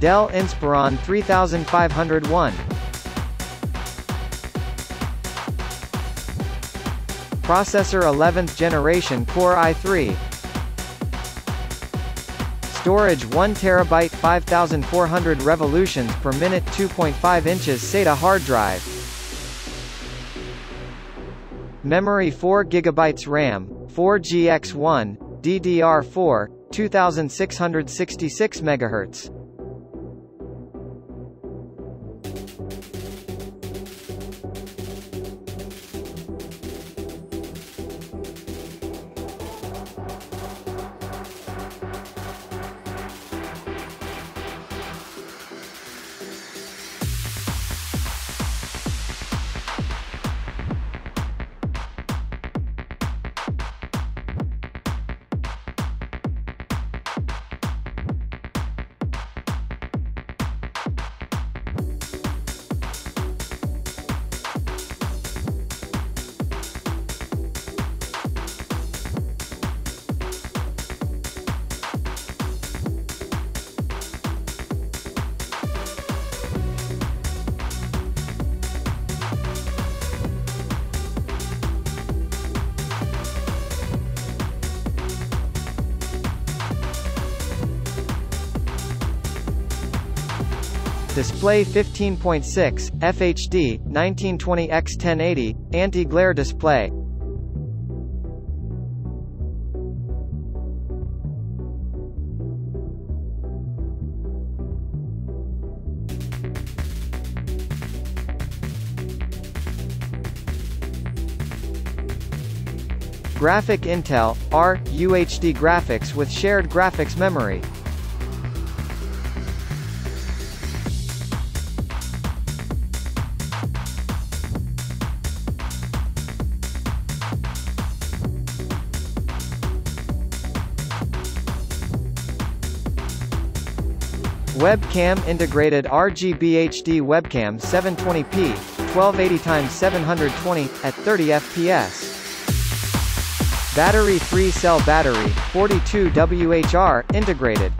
Dell Inspiron 3501. Processor 11th generation Core i3. Storage 1TB 5400 revolutions per minute 2.5 inches SATA hard drive. Memory 4GB RAM, 4GX1, DDR4, 2666 MHz. Display 15.6, FHD, 1920x1080, anti-glare display. Graphic Intel, UHD graphics with shared graphics memory. Webcam integrated RGB HD webcam 720p, 1280x720, at 30 fps. Battery 3-cell battery, 42 Wh integrated.